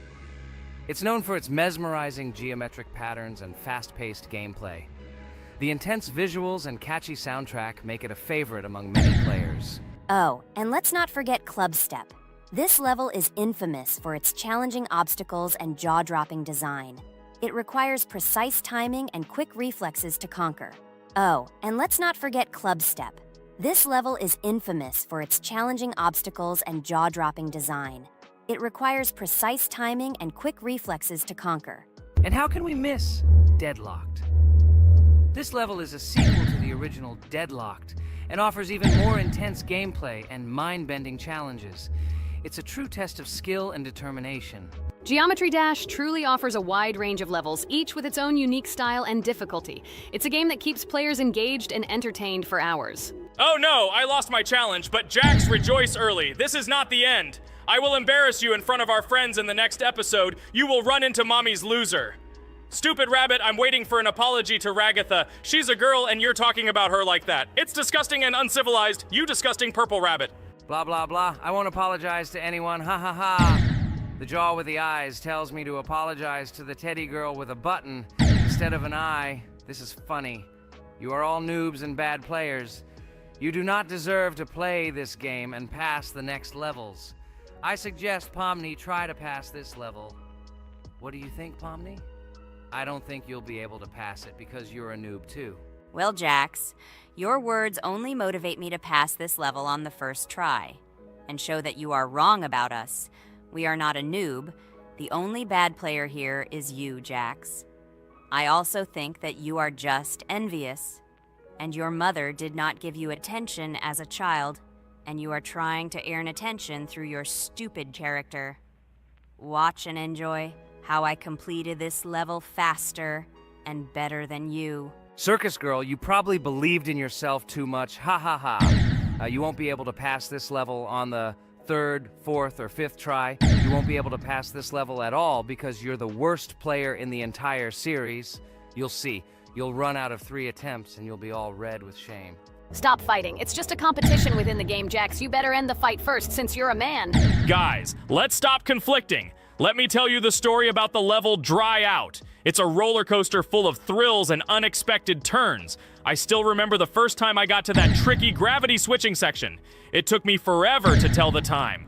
It's known for its mesmerizing geometric patterns and fast-paced gameplay. The intense visuals and catchy soundtrack make it a favorite among many players. Oh, and let's not forget Club Step. This level is infamous for its challenging obstacles and jaw-dropping design. It requires precise timing and quick reflexes to conquer. Oh, and let's not forget Club Step. This level is infamous for its challenging obstacles and jaw-dropping design. It requires precise timing and quick reflexes to conquer. And how can we miss Deadlocked? This level is a sequel to the original Deadlocked and offers even more intense gameplay and mind-bending challenges. It's a true test of skill and determination. Geometry Dash truly offers a wide range of levels, each with its own unique style and difficulty. It's a game that keeps players engaged and entertained for hours. Oh no, I lost my challenge, but Jax, rejoice early. This is not the end. I will embarrass you in front of our friends in the next episode. You will run into Mommy's loser. Stupid rabbit, I'm waiting for an apology to Ragatha. She's a girl and you're talking about her like that. It's disgusting and uncivilized, you disgusting purple rabbit. Blah, blah, blah. I won't apologize to anyone. Ha ha ha. The jaw with the eyes tells me to apologize to the teddy girl with a button instead of an eye. This is funny. You are all noobs and bad players. You do not deserve to play this game and pass the next levels. I suggest Pomni try to pass this level. What do you think, Pomni? I don't think you'll be able to pass it because you're a noob too. Well, Jax, your words only motivate me to pass this level on the first try and show that you are wrong about us. We are not a noob. The only bad player here is you, Jax. I also think that you are just envious, and your mother did not give you attention as a child, and you are trying to earn attention through your stupid character. Watch and enjoy how I completed this level faster and better than you. Circus girl, you probably believed in yourself too much. Ha ha ha. You won't be able to pass this level on the 3rd, 4th, or 5th try. You won't be able to pass this level at all because you're the worst player in the entire series. You'll see. You'll run out of 3 attempts and you'll be all red with shame. Stop fighting. It's just a competition within the game, Jax. You better end the fight first since you're a man. Guys, let's stop conflicting. Let me tell you the story about the level Dry Out. It's a roller coaster full of thrills and unexpected turns. I still remember the first time I got to that tricky gravity switching section. It took me forever to tell the time.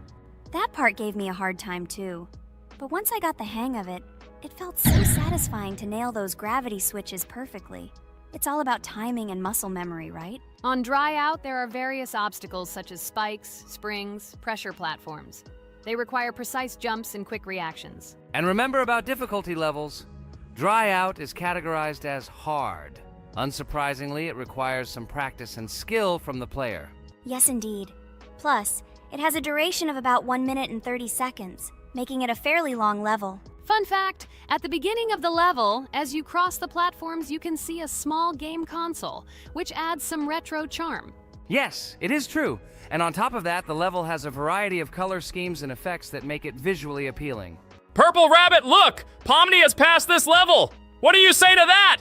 That part gave me a hard time too. But once I got the hang of it, it felt so satisfying to nail those gravity switches perfectly. It's all about timing and muscle memory, right? On Dry Out, there are various obstacles such as spikes, springs, pressure platforms. They require precise jumps and quick reactions. And remember about difficulty levels. Dry Out is categorized as hard. Unsurprisingly, it requires some practice and skill from the player. Yes, indeed. Plus, it has a duration of about 1 minute and 30 seconds, making it a fairly long level. Fun fact, at the beginning of the level, as you cross the platforms, you can see a small game console, which adds some retro charm. Yes, it is true. And on top of that, the level has a variety of color schemes and effects that make it visually appealing. Purple Rabbit, look! Pomni has passed this level! What do you say to that?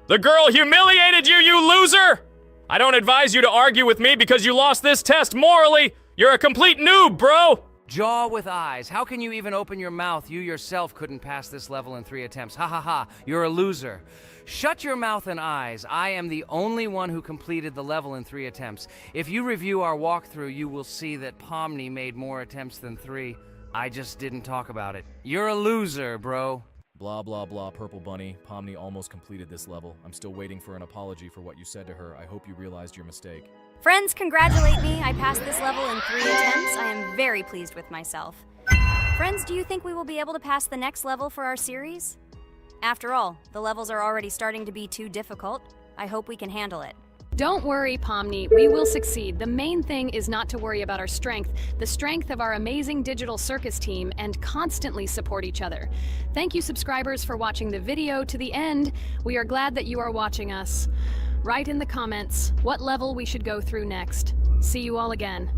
The girl humiliated you, you loser! I don't advise you to argue with me because you lost this test morally. You're a complete noob, bro! Jaw with eyes. How can you even open your mouth? You yourself couldn't pass this level in 3 attempts. Ha ha ha. You're a loser. Shut your mouth and eyes. I am the only one who completed the level in 3 attempts. If you review our walkthrough, you will see that Pomni made more attempts than 3. I just didn't talk about it. You're a loser, bro. Blah, blah, blah, Purple Bunny. Pomni almost completed this level. I'm still waiting for an apology for what you said to her. I hope you realized your mistake. Friends, congratulate me. I passed this level in 3 attempts. I am very pleased with myself. Friends, do you think we will be able to pass the next level for our series? After all, the levels are already starting to be too difficult. I hope we can handle it. Don't worry, Pomni, we will succeed. The main thing is not to worry about our strength, the strength of our amazing digital circus team, and constantly support each other. Thank you, subscribers, for watching the video to the end. We are glad that you are watching us. Write in the comments what level we should go through next. See you all again.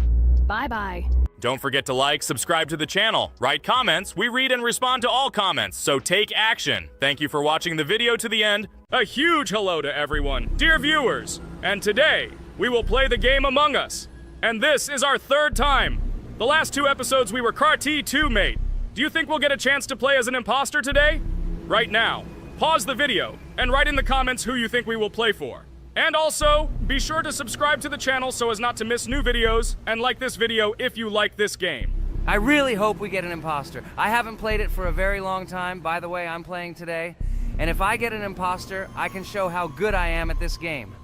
Bye-bye. Don't forget to like, subscribe to the channel, write comments. We read and respond to all comments, so take action. Thank you for watching the video to the end. A huge hello to everyone, dear viewers. And today, we will play the game Among Us. And this is our 3rd time. The last 2 episodes we were Carti 2 mate. Do you think we'll get a chance to play as an imposter today? Right now, pause the video and write in the comments who you think we will play for. And also, be sure to subscribe to the channel so as not to miss new videos, and like this video if you like this game. I really hope we get an imposter. I haven't played it for a very long time. By the way, I'm playing today. And if I get an imposter, I can show how good I am at this game.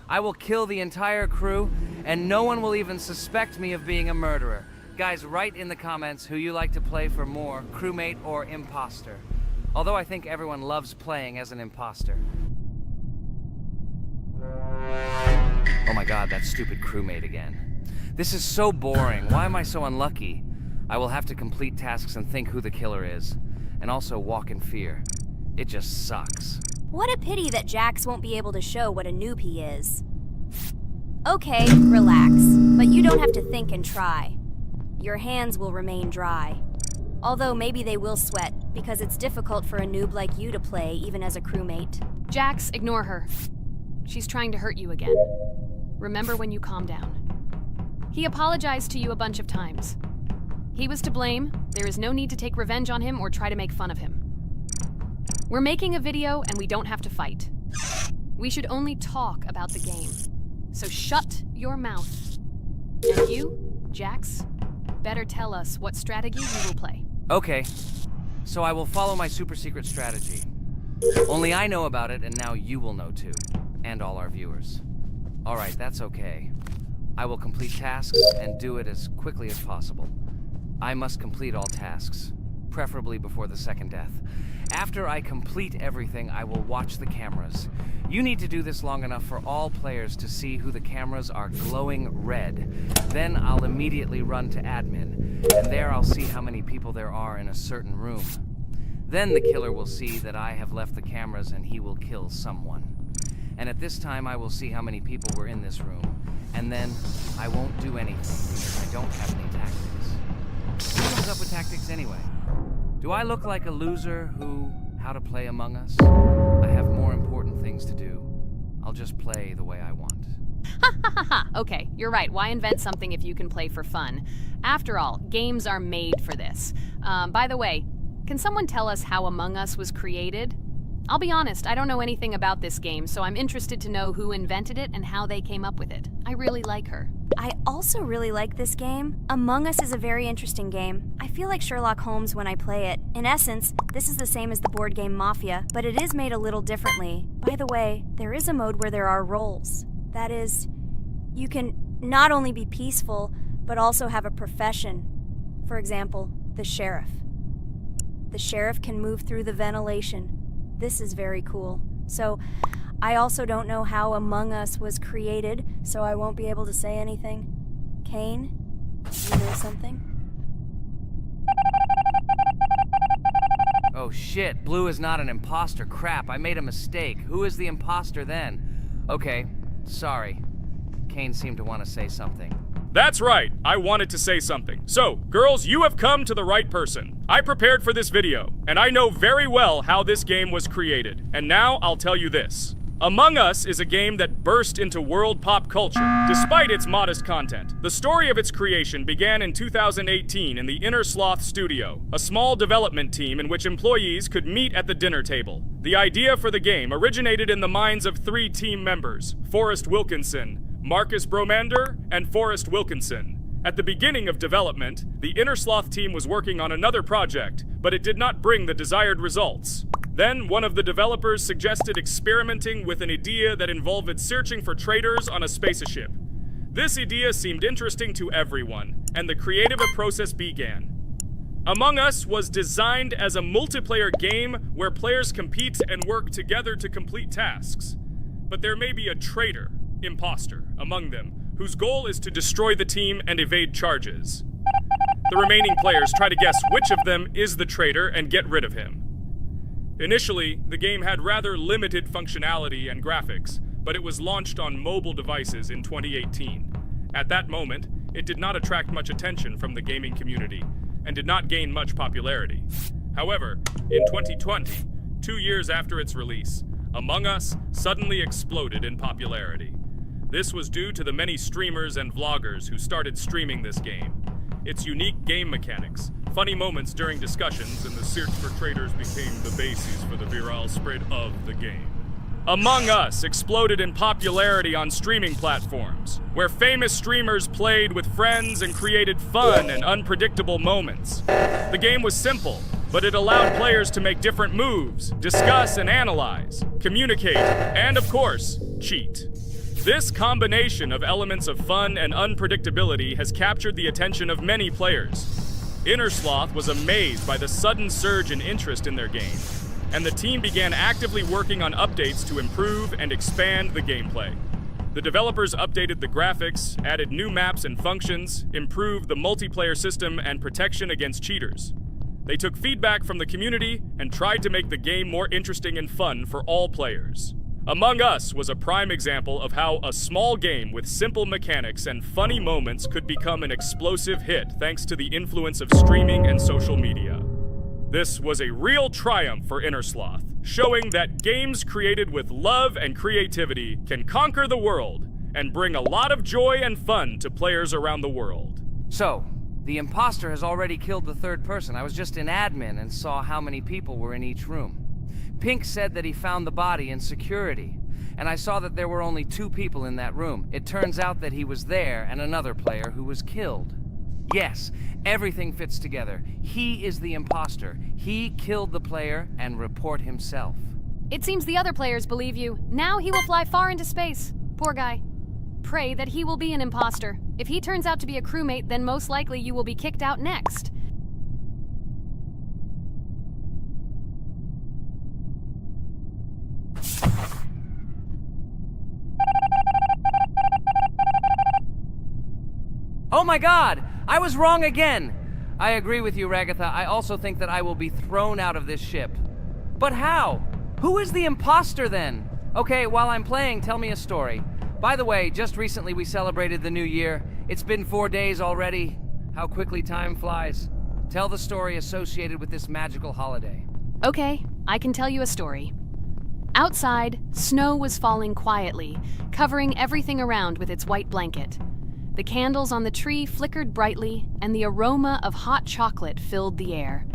I will kill the entire crew, and no one will even suspect me of being a murderer. Guys, write in the comments who you like to play for more, crewmate or imposter. Although I think everyone loves playing as an imposter. Oh my god, that stupid crewmate again. This is so boring. Why am I so unlucky? I will have to complete tasks and think who the killer is. And also walk in fear. It just sucks. What a pity that Jax won't be able to show what a noob he is. Okay, relax. But you don't have to think and try. Your hands will remain dry. Although maybe they will sweat, because it's difficult for a noob like you to play even as a crewmate. Jax, ignore her. She's trying to hurt you again. Remember when you calm down. He apologized to you a bunch of times. He was to blame. There is no need to take revenge on him or try to make fun of him. We're making a video and we don't have to fight. We should only talk about the game. So shut your mouth. And you, Jax, better tell us what strategy you will play. Okay, so I will follow my super secret strategy. Only I know about it, and now you will know too. And all our viewers. Alright, that's okay. I will complete tasks and do it as quickly as possible. I must complete all tasks, preferably before the second death. After I complete everything, I will watch the cameras. You need to do this long enough for all players to see who the cameras are glowing red. Then I'll immediately run to admin, and there I'll see how many people there are in a certain room. Then the killer will see that I have left the cameras and he will kill someone. And at this time I will see how many people were in this room. And then I won't do anything because I don't have any tactics. What comes up with tactics anyway? Do I look like a loser who, how to play Among Us? I have more important things to do. I'll just play the way I want. Ha ha ha ha! Okay, you're right. Why invent something if you can play for fun? After all, games are made for this. By the way, can someone tell us how Among Us was created? I'll be honest, I don't know anything about this game, so I'm interested to know who invented it and how they came up with it. I really like her. I also really like this game. Among Us is a very interesting game. I feel like Sherlock Holmes when I play it. In essence, this is the same as the board game Mafia, but it is made a little differently. By the way, there is a mode where there are roles. That is, you can not only be peaceful, but also have a profession. For example, the sheriff. The sheriff can move through the ventilation. This is very cool. So, I also don't know how Among Us was created, so I won't be able to say anything. Kane, you know something? Oh shit, Blue is not an imposter. Crap, I made a mistake. Who is the imposter then? Okay, sorry. Kane seemed to want to say something. That's right, I wanted to say something. So, girls, you have come to the right person. I prepared for this video, and I know very well how this game was created. And now I'll tell you this. Among Us is a game that burst into world pop culture, despite its modest content. The story of its creation began in 2018 in the Inner Sloth Studio, a small development team in which employees could meet at the dinner table. The idea for the game originated in the minds of 3 team members, Forrest Wilkinson, Marcus Bromander, and Forrest Wilkinson. At the beginning of development, the Inner Sloth team was working on another project, but it did not bring the desired results. Then, one of the developers suggested experimenting with an idea that involved searching for traitors on a spaceship. This idea seemed interesting to everyone, and the creative process began. Among Us was designed as a multiplayer game where players compete and work together to complete tasks. But there may be a traitor, imposter, among them, whose goal is to destroy the team and evade charges. The remaining players try to guess which of them is the traitor and get rid of him. Initially, the game had rather limited functionality and graphics, but it was launched on mobile devices in 2018. At that moment, it did not attract much attention from the gaming community, and did not gain much popularity. However, in 2020, 2 years after its release, Among Us suddenly exploded in popularity. This was due to the many streamers and vloggers who started streaming this game. Its unique game mechanics, funny moments during discussions, and the search for traitors became the basis for the viral spread of the game. Among Us exploded in popularity on streaming platforms, where famous streamers played with friends and created fun and unpredictable moments. The game was simple, but it allowed players to make different moves, discuss and analyze, communicate, and of course, cheat. This combination of elements of fun and unpredictability has captured the attention of many players. Inner Sloth was amazed by the sudden surge in interest in their game, and the team began actively working on updates to improve and expand the gameplay. The developers updated the graphics, added new maps and functions, improved the multiplayer system and protection against cheaters. They took feedback from the community and tried to make the game more interesting and fun for all players. Among Us was a prime example of how a small game with simple mechanics and funny moments could become an explosive hit thanks to the influence of streaming and social media. This was a real triumph for Inner Sloth, showing that games created with love and creativity can conquer the world and bring a lot of joy and fun to players around the world. So, the imposter has already killed the third person. I was just in admin and saw how many people were in each room. Pink said that he found the body in security, and I saw that there were only 2 people in that room. It turns out that he was there and another player who was killed. Yes, everything fits together. He is the imposter. He killed the player and report himself. It seems the other players believe you. Now he will fly far into space. Poor guy. Pray that he will be an imposter. If he turns out to be a crewmate, then most likely you will be kicked out next. Oh my god! I was wrong again! I agree with you, Ragatha. I also think that I will be thrown out of this ship. But how? Who is the imposter then? Okay, while I'm playing, tell me a story. By the way, just recently we celebrated the new year. It's been 4 days already. How quickly time flies. Tell the story associated with this magical holiday. Okay, I can tell you a story. Outside, snow was falling quietly, covering everything around with its white blanket. The candles on the tree flickered brightly, and the aroma of hot chocolate filled the air.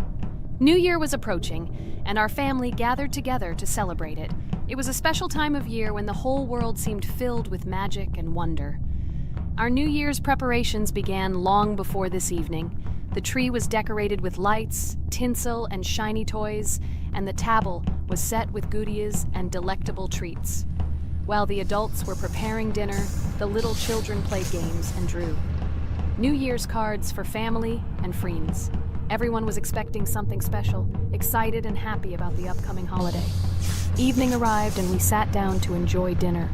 New Year was approaching, and our family gathered together to celebrate it. It was a special time of year when the whole world seemed filled with magic and wonder. Our New Year's preparations began long before this evening. The tree was decorated with lights, tinsel, and shiny toys, and the table was set with goodies and delectable treats. While the adults were preparing dinner, the little children played games and drew. New Year's cards for family and friends. Everyone was expecting something special, excited and happy about the upcoming holiday. Evening arrived and we sat down to enjoy dinner.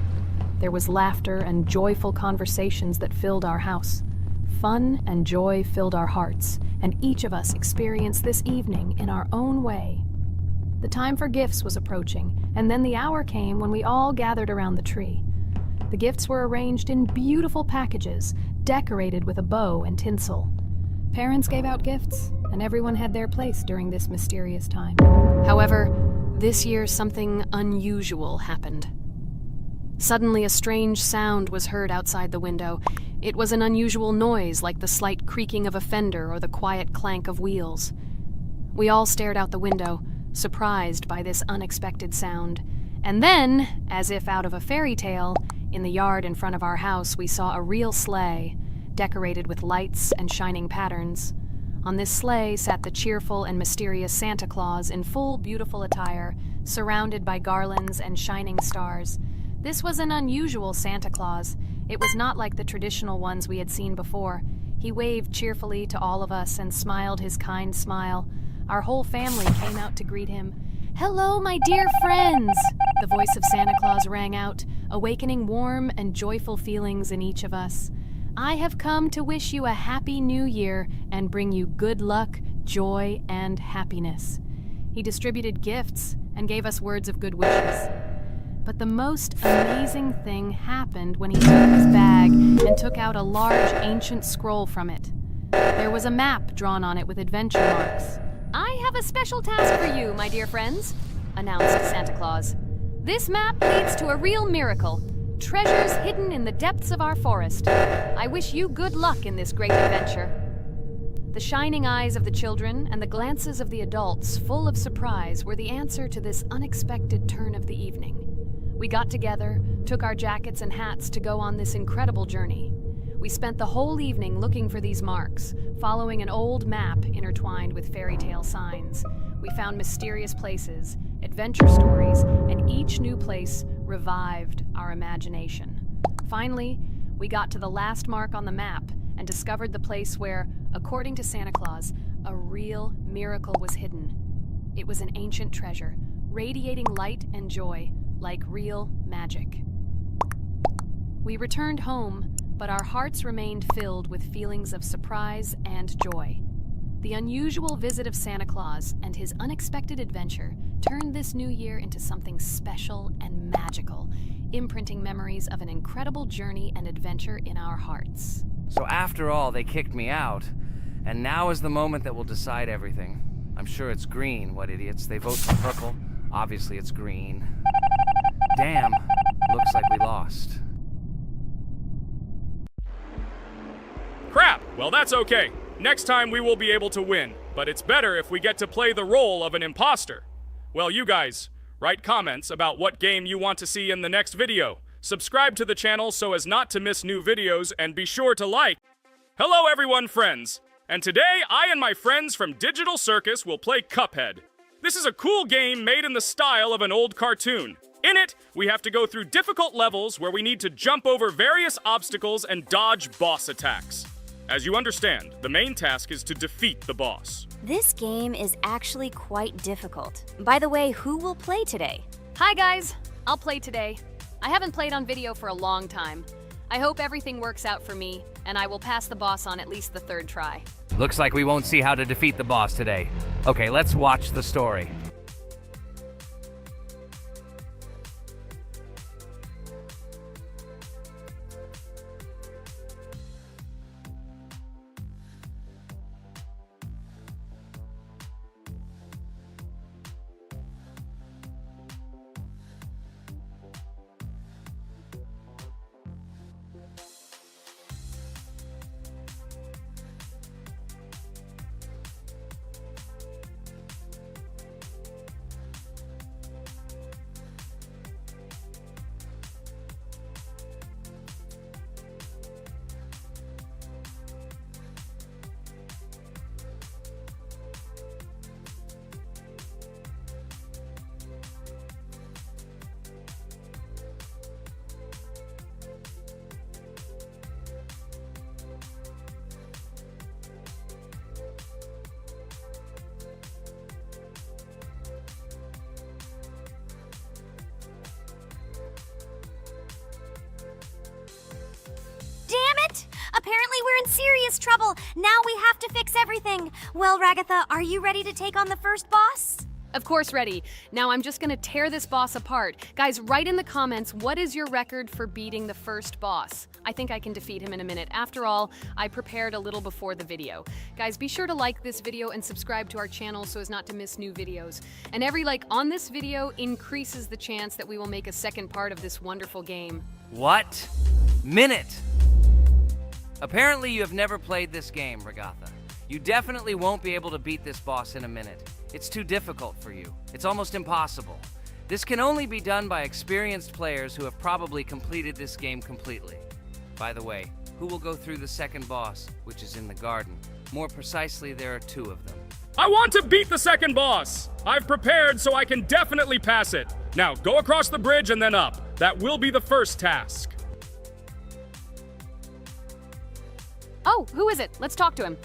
There was laughter and joyful conversations that filled our house. Fun and joy filled our hearts, and each of us experienced this evening in our own way. The time for gifts was approaching, and then the hour came when we all gathered around the tree. The gifts were arranged in beautiful packages, decorated with a bow and tinsel. Parents gave out gifts, and everyone had their place during this mysterious time. However, this year something unusual happened. Suddenly a strange sound was heard outside the window. It was an unusual noise, like the slight creaking of a fender or the quiet clank of wheels. We all stared out the window, surprised by this unexpected sound. And then, as if out of a fairy tale, in the yard in front of our house we saw a real sleigh, decorated with lights and shining patterns. On this sleigh sat the cheerful and mysterious Santa Claus in full beautiful attire, surrounded by garlands and shining stars. This was an unusual Santa Claus. It was not like the traditional ones we had seen before. He waved cheerfully to all of us and smiled his kind smile. Our whole family came out to greet him. "Hello, my dear friends!" The voice of Santa Claus rang out, awakening warm and joyful feelings in each of us. "I have come to wish you a happy new year and bring you good luck, joy, and happiness." He distributed gifts and gave us words of good wishes. But the most amazing thing happened when he took his bag and took out a large ancient scroll from it. There was a map drawn on it with adventure marks. "I have a special task for you, my dear friends," announced Santa Claus. "This map leads to a real miracle. Treasures hidden in the depths of our forest. I wish you good luck in this great adventure." The shining eyes of the children and the glances of the adults, full of surprise, were the answer to this unexpected turn of the evening. We got together, took our jackets and hats to go on this incredible journey. We spent the whole evening looking for these marks, following an old map intertwined with fairy tale signs. We found mysterious places, adventure stories, and each new place revived our imagination. Finally, we got to the last mark on the map and discovered the place where, according to Santa Claus, a real miracle was hidden. It was an ancient treasure, radiating light and joy, like real magic. We returned home, but our hearts remained filled with feelings of surprise and joy. The unusual visit of Santa Claus and his unexpected adventure turned this new year into something special and magical, imprinting memories of an incredible journey and adventure in our hearts. So after all, they kicked me out, and now is the moment that will decide everything. I'm sure it's green, what idiots. They vote for purple. Obviously it's green. Damn, looks like we lost. Crap! Well, that's okay. Next time we will be able to win, but it's better if we get to play the role of an imposter. Well, you guys, write comments about what game you want to see in the next video. Subscribe to the channel so as not to miss new videos, and be sure to like. Hello everyone, friends! And today, I and my friends from Digital Circus will play Cuphead. This is a cool game made in the style of an old cartoon. In it, we have to go through difficult levels where we need to jump over various obstacles and dodge boss attacks. As you understand, the main task is to defeat the boss. This game is actually quite difficult. By the way, who will play today? Hi guys, I'll play today. I haven't played on video for a long time. I hope everything works out for me, and I will pass the boss on at least the third try. Looks like we won't see how to defeat the boss today. Okay, let's watch the story. Apparently we're in serious trouble. Now we have to fix everything. Well, Ragatha, are you ready to take on the first boss? Of course, ready. Now I'm just gonna tear this boss apart. Guys, write in the comments, what is your record for beating the first boss? I think I can defeat him in a minute. After all, I prepared a little before the video. Guys, be sure to like this video and subscribe to our channel so as not to miss new videos. And every like on this video increases the chance that we will make a second part of this wonderful game. What? Minute! Apparently you have never played this game, Ragatha. You definitely won't be able to beat this boss in a minute. It's too difficult for you. It's almost impossible. This can only be done by experienced players who have probably completed this game completely. By the way, who will go through the second boss, which is in the garden? More precisely, there are 2 of them. I want to beat the second boss! I've prepared so I can definitely pass it. Now, go across the bridge and then up. That will be the first task. Oh, who is it? Let's talk to him.